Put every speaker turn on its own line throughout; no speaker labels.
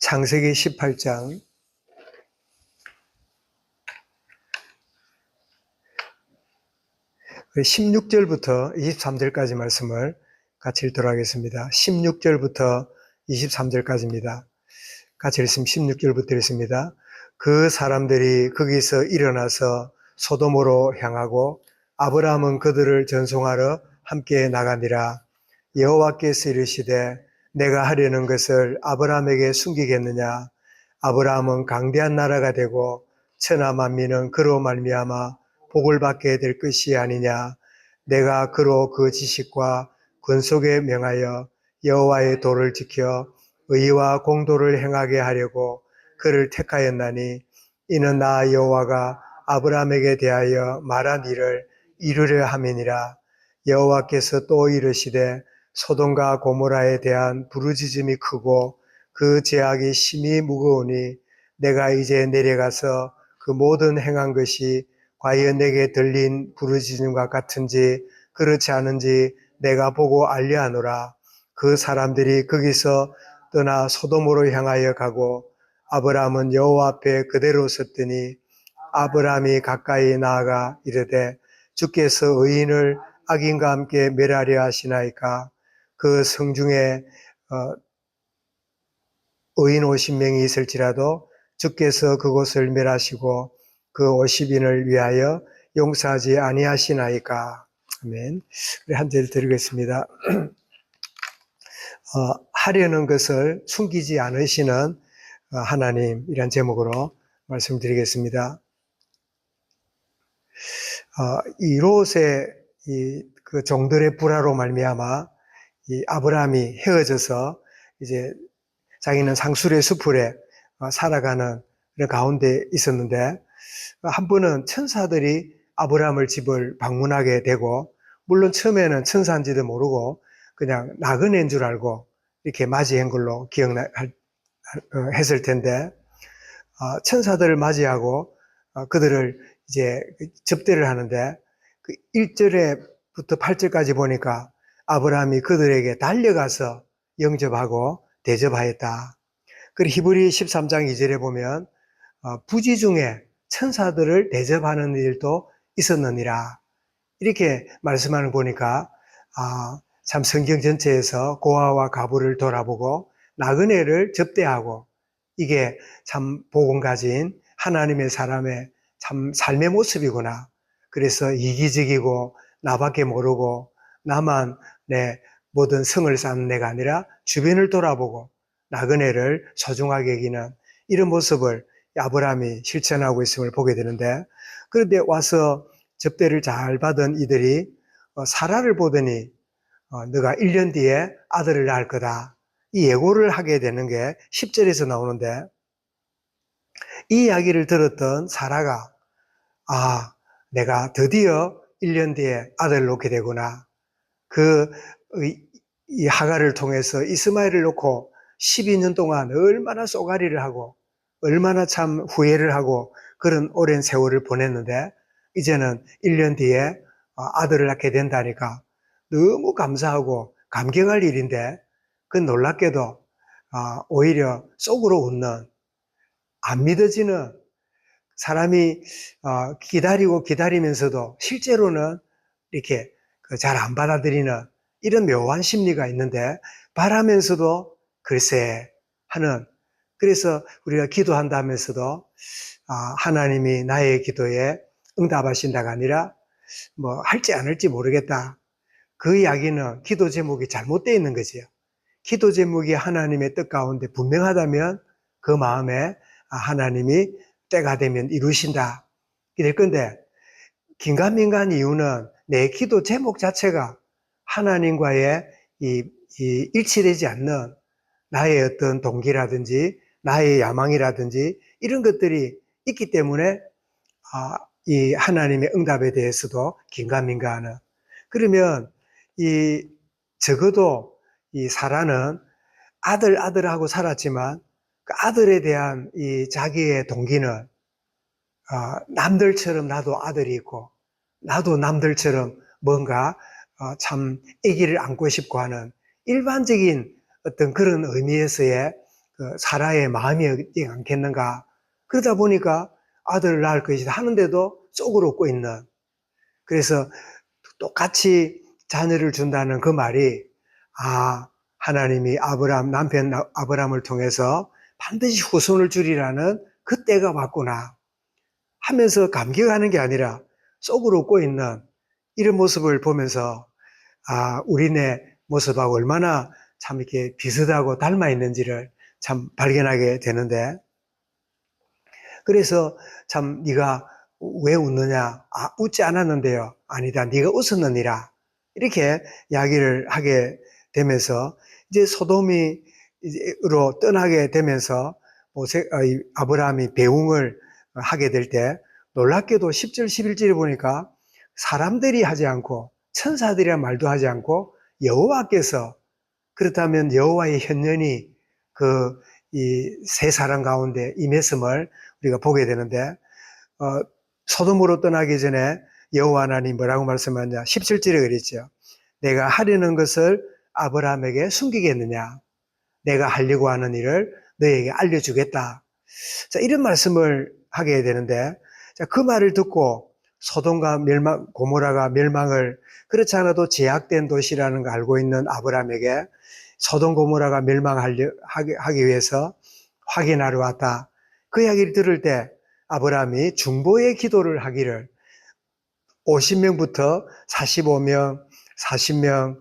창세기 18장 16절부터 23절까지 말씀을 같이 읽도록 하겠습니다. 16절부터 23절까지입니다. 같이 읽으면 16절부터 읽습니다. 그 사람들이 거기서 일어나서 소돔으로 향하고 아브라함은 그들을 전송하러 함께 나가니라. 여호와께서 이르시되 내가 하려는 것을 아브라함에게 숨기겠느냐. 아브라함은 강대한 나라가 되고 천하 만민은 그로 말미암아 복을 받게 될 것이 아니냐. 내가 그로 그 지식과 권속에 명하여 여호와의 도를 지켜 의와 공도를 행하게 하려고 그를 택하였나니 이는 나 여호와가 아브라함에게 대하여 말한 일을 이루려 함이니라. 여호와께서 또 이르시되 소돔과 고모라에 대한 부르짖음이 크고 그 죄악이 심히 무거우니 내가 이제 내려가서 그 모든 행한 것이 과연 내게 들린 부르짖음과 같은지 그렇지 않은지 내가 보고 알려하노라. 그 사람들이 거기서 떠나 소돔으로 향하여 가고 아브라함은 여호와 앞에 그대로 섰더니 아브라함이 가까이 나아가 이르되 주께서 의인을 악인과 함께 멸하려 하시나이까. 그 성중에 의인 50명이 있을지라도 주께서 그곳을 멸하시고 그 50인을 위하여 용서하지 아니하시나이까. 아멘. 우리 한 절 드리겠습니다. 하려는 것을 숨기지 않으시는 하나님, 이란 제목으로 말씀드리겠습니다. 이 롯의 그 종들의 불화로 말미암아 이 아브라함이 헤어져서 이제 자기는 상술의 수풀에 살아가는 그런 가운데 있었는데, 한 번은 천사들이 아브라함을 집을 방문하게 되고, 물론 처음에는 천사인지도 모르고 그냥 나그네인 줄 알고 이렇게 맞이한 걸로 했을 텐데, 천사들을 맞이하고 그들을 이제 접대를 하는데, 그 1절에부터 8절까지 보니까 아브라함이 그들에게 달려가서 영접하고 대접하였다. 그리고 히브리 13장 2절에 보면 부지 중에 천사들을 대접하는 일도 있었느니라, 이렇게 말씀하는 거 보니까 참 성경 전체에서 고아와 가부를 돌아보고 나그네를 접대하고, 이게 참 복음 가진 하나님의 사람의 참 삶의 모습이구나. 그래서 이기적이고 나밖에 모르고 나만 내 모든 성을 쌓는 내가 아니라 주변을 돌아보고 나그네를 소중하게 여기는 이런 모습을 아브라함이 실천하고 있음을 보게 되는데, 그런데 와서 접대를 잘 받은 이들이 사라를 보더니 너가 1년 뒤에 아들을 낳을 거다, 이 예고를 하게 되는 게 10절에서 나오는데, 이 이야기를 들었던 사라가 내가 드디어 1년 뒤에 아들을 놓게 되구나. 이 하갈을 통해서 이스마엘을 놓고 12년 동안 얼마나 쏘가리를 하고 얼마나 참 후회를 하고 그런 오랜 세월을 보냈는데, 이제는 1년 뒤에 아들을 낳게 된다니까 너무 감사하고 감격할 일인데, 그 놀랍게도 오히려 속으로 웃는, 안 믿어지는, 사람이 기다리고 기다리면서도 실제로는 이렇게 잘 안 받아들이는 이런 묘한 심리가 있는데, 바라면서도 글쎄 하는, 그래서 우리가 기도한다면서도 하나님이 나의 기도에 응답하신다가 아니라 뭐 할지 안 할지 모르겠다, 그 이야기는 기도 제목이 잘못되어 있는 거지요. 기도 제목이 하나님의 뜻 가운데 분명하다면 그 마음에 하나님이 때가 되면 이루신다 될 건데, 긴가민가한 이유는 내 기도 제목 자체가 하나님과의 일치되지 않는 나의 어떤 동기라든지 나의 야망이라든지 이런 것들이 있기 때문에 이 하나님의 응답에 대해서도 긴가민가하는. 그러면 적어도 이 사라는 아들하고 살았지만 그 아들에 대한 이 자기의 동기는 남들처럼 나도 아들이 있고 나도 남들처럼 뭔가 참 아기를 안고 싶고 하는 일반적인 어떤 그런 의미에서의 사라의 마음이 어디 않겠는가. 그러다 보니까 아들을 낳을 것이다 하는데도 쏙을 웃고 있는. 그래서 똑같이 자녀를 준다는 그 말이, 하나님이 남편 아브라함을 통해서 반드시 후손을 주리라는 그 때가 왔구나 하면서 감격하는 게 아니라 쏙을 웃고 있는 이런 모습을 보면서, 우리네 모습하고 얼마나 참 이렇게 비슷하고 닮아 있는지를 참 발견하게 되는데, 그래서 참 네가 왜 웃느냐? 웃지 않았는데요. 아니다. 네가 웃었느니라. 이렇게 이야기를 하게 되면서 이제 소돔으로 떠나게 되면서 아브라함이 배웅을 하게 될 때 놀랍게도 10절, 11절에 보니까 사람들이 하지 않고 천사들이란 말도 하지 않고 여호와께서, 그렇다면 여호와의 현연이 이 세 사람 가운데 임했음을 우리가 보게 되는데, 소돔으로 떠나기 전에 여호와 하나님 뭐라고 말씀하냐? 17절에 그랬죠. 내가 하려는 것을 아브라함에게 숨기겠느냐? 내가 하려고 하는 일을 너에게 알려주겠다. 자, 이런 말씀을 하게 되는데, 자, 그 말을 듣고 소돔과 고모라가 멸망을, 그렇지 않아도 제약된 도시라는 걸 알고 있는 아브라함에게 소돔 고모라가 멸망하기 위해서 확인하러 왔다. 그 이야기를 들을 때 아브라함이 중보의 기도를 하기를 50명부터 45명, 40명,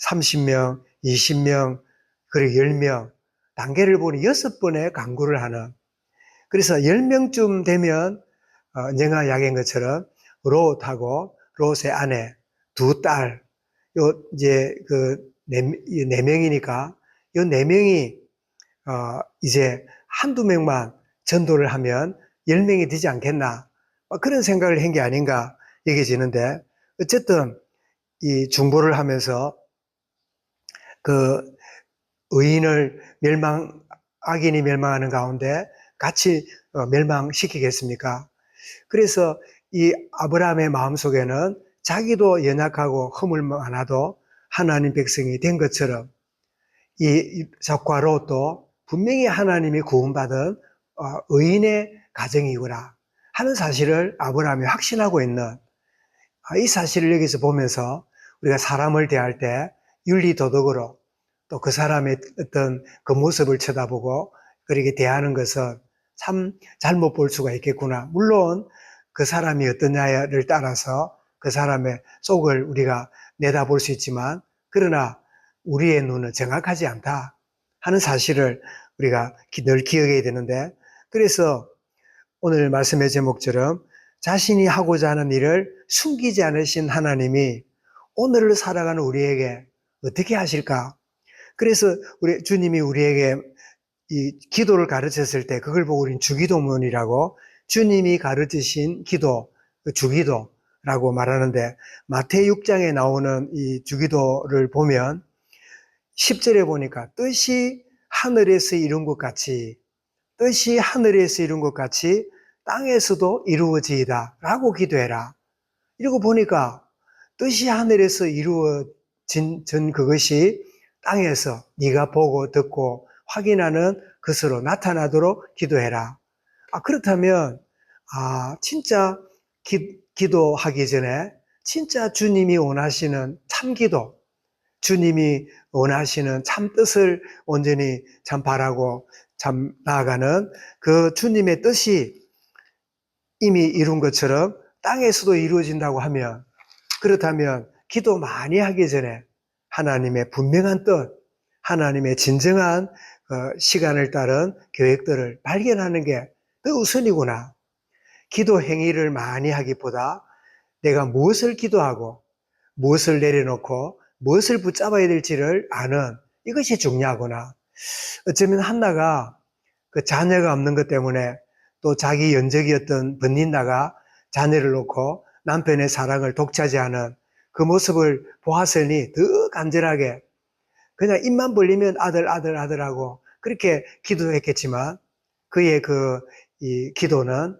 30명, 20명, 그리고 10명 단계를 보니 6번의 강구를 하는, 그래서 10명쯤 되면 언젠가 이야기한 것처럼 롯하고 롯의 아내, 두 딸, 이제 네 명이니까 이 네 명이 이제 한두 명만 전도를 하면 10명이 되지 않겠나, 그런 생각을 한 게 아닌가 여겨지는데, 어쨌든 이 중보를 하면서 그 악인이 멸망하는 가운데 같이 멸망시키겠습니까? 그래서 이 아브라함의 마음속에는 자기도 연약하고 허물 많아도 하나님 백성이 된 것처럼 이 적과 롯도 분명히 하나님이 구원받은 의인의 가정이구나 하는 사실을 아브라함이 확신하고 있는, 이 사실을 여기서 보면서 우리가 사람을 대할 때 윤리도덕으로 또 그 사람의 어떤 그 모습을 쳐다보고 그렇게 대하는 것은 참 잘못 볼 수가 있겠구나. 물론 그 사람이 어떠냐를 따라서 그 사람의 속을 우리가 내다볼 수 있지만, 그러나 우리의 눈은 정확하지 않다 하는 사실을 우리가 늘 기억해야 되는데, 그래서 오늘 말씀의 제목처럼 자신이 하고자 하는 일을 숨기지 않으신 하나님이 오늘을 살아가는 우리에게 어떻게 하실까? 그래서 주님이 우리에게 이 기도를 가르쳤을 때 그걸 보고 우리는 주기도문이라고, 주님이 가르치신 기도, 주기도라고 말하는데, 마태 6장에 나오는 이 주기도를 보면 10절에 보니까 뜻이 하늘에서 이룬 것 같이 땅에서도 이루어지이다 라고 기도해라. 이러고 보니까 뜻이 하늘에서 이루어진 그것이 땅에서 네가 보고 듣고 확인하는 것으로 나타나도록 기도해라. 그렇다면 진짜 기도하기 전에 진짜 주님이 원하시는 참기도, 주님이 원하시는 참 뜻을 온전히 참 바라고 참 나아가는 그 주님의 뜻이 이미 이룬 것처럼 땅에서도 이루어진다고 하면, 그렇다면 기도 많이 하기 전에 하나님의 분명한 뜻, 하나님의 진정한 시간을 따른 계획들을 발견하는 게 더 우선이구나. 기도 행위를 많이 하기보다 내가 무엇을 기도하고 무엇을 내려놓고 무엇을 붙잡아야 될지를 아는 이것이 중요하구나. 어쩌면 한나가 그 자녀가 없는 것 때문에 또 자기 연적이었던 번닌나가 자녀를 놓고 남편의 사랑을 독차지하는 그 모습을 보았으니 더 간절하게 그냥 입만 벌리면 아들하고 그렇게 기도했겠지만, 그의 이 기도는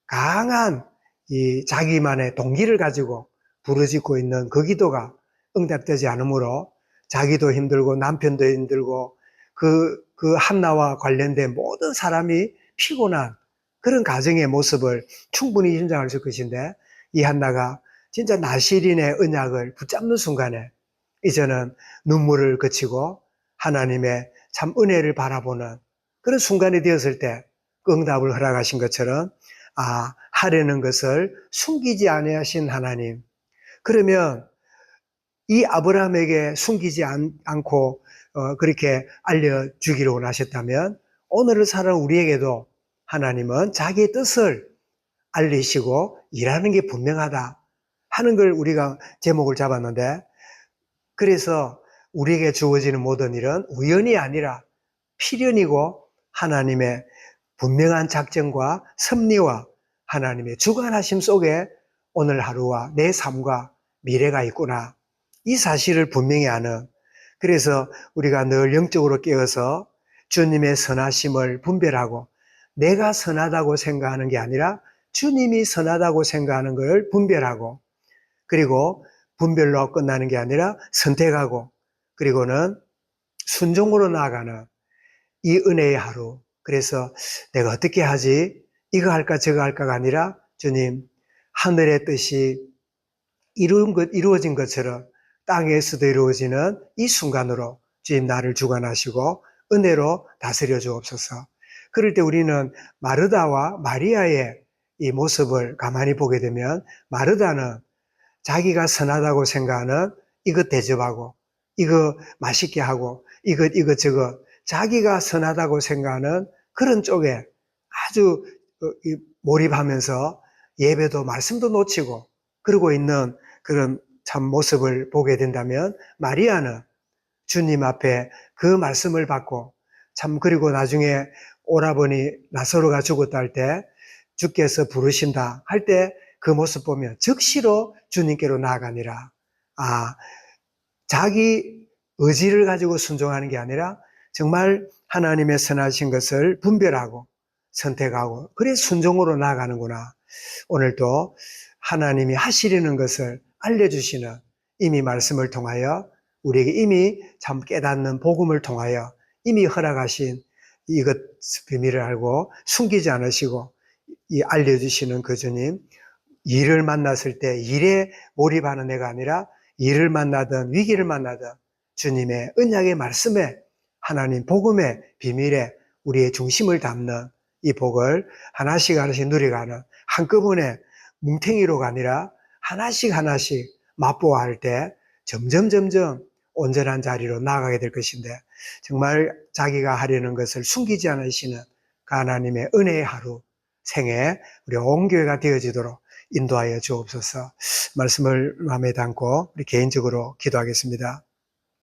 강한 이 자기만의 동기를 가지고 부르짖고 있는 그 기도가 응답되지 않으므로 자기도 힘들고 남편도 힘들고 그 한나와 관련된 모든 사람이 피곤한 그런 가정의 모습을 충분히 현장할 수 있을 것인데, 이 한나가 진짜 나실인의 언약을 붙잡는 순간에 이제는 눈물을 그치고 하나님의 참 은혜를 바라보는 그런 순간이 되었을 때 그 응답을 허락하신 것처럼, 하려는 것을 숨기지 아니하신 하나님. 그러면 이 아브라함에게 숨기지 않고 그렇게 알려주기로 원하셨다면, 오늘을 살아가는 우리에게도 하나님은 자기의 뜻을 알리시고 일하는 게 분명하다 하는 걸 우리가 제목을 잡았는데, 그래서 우리에게 주어지는 모든 일은 우연이 아니라 필연이고 하나님의 분명한 작정과 섭리와 하나님의 주관하심 속에 오늘 하루와 내 삶과 미래가 있구나, 이 사실을 분명히 아는, 그래서 우리가 늘 영적으로 깨어서 주님의 선하심을 분별하고 내가 선하다고 생각하는 게 아니라 주님이 선하다고 생각하는 걸 분별하고, 그리고 분별로 끝나는 게 아니라 선택하고, 그리고는 순종으로 나아가는 이 은혜의 하루. 그래서 내가 어떻게 하지? 이거 할까 저거 할까가 아니라 주님, 하늘의 뜻이 이루어진 것처럼 땅에서도 이루어지는 이 순간으로 주님 나를 주관하시고 은혜로 다스려 주옵소서. 그럴 때 우리는 마르다와 마리아의 이 모습을 가만히 보게 되면, 마르다는 자기가 선하다고 생각하는 이것 대접하고 이거 맛있게 하고 이것 저것 자기가 선하다고 생각하는 그런 쪽에 아주 몰입하면서 예배도 말씀도 놓치고 그러고 있는 그런 참 모습을 보게 된다면, 마리아는 주님 앞에 그 말씀을 받고 그리고 나중에 오라버니 나사로가 죽었다 할 때 주께서 부르신다 할 때 그 모습 보면 즉시로 주님께로 나아가니라. 자기 의지를 가지고 순종하는 게 아니라 정말 하나님의 선하신 것을 분별하고 선택하고 그래 순종으로 나아가는구나. 오늘도 하나님이 하시려는 것을 알려주시는 이미 말씀을 통하여 우리에게 이미 참 깨닫는 복음을 통하여 이미 허락하신 이것 비밀을 알고 숨기지 않으시고 알려주시는 그 주님, 일을 만났을 때 일에 몰입하는 내가 아니라 일을 만나든 위기를 만나든 주님의 언약의 말씀에 하나님 복음의 비밀에 우리의 중심을 담는 이 복을 하나씩 하나씩 누려가는, 한꺼번에 뭉탱이로가 아니라 하나씩 하나씩 맛보아할 때 점점 온전한 자리로 나아가게 될 것인데, 정말 자기가 하려는 것을 숨기지 않으시는 그 하나님의 은혜의 하루 생애 우리 온 교회가 되어지도록 인도하여 주옵소서. 말씀을 마음에 담고 우리 개인적으로 기도하겠습니다.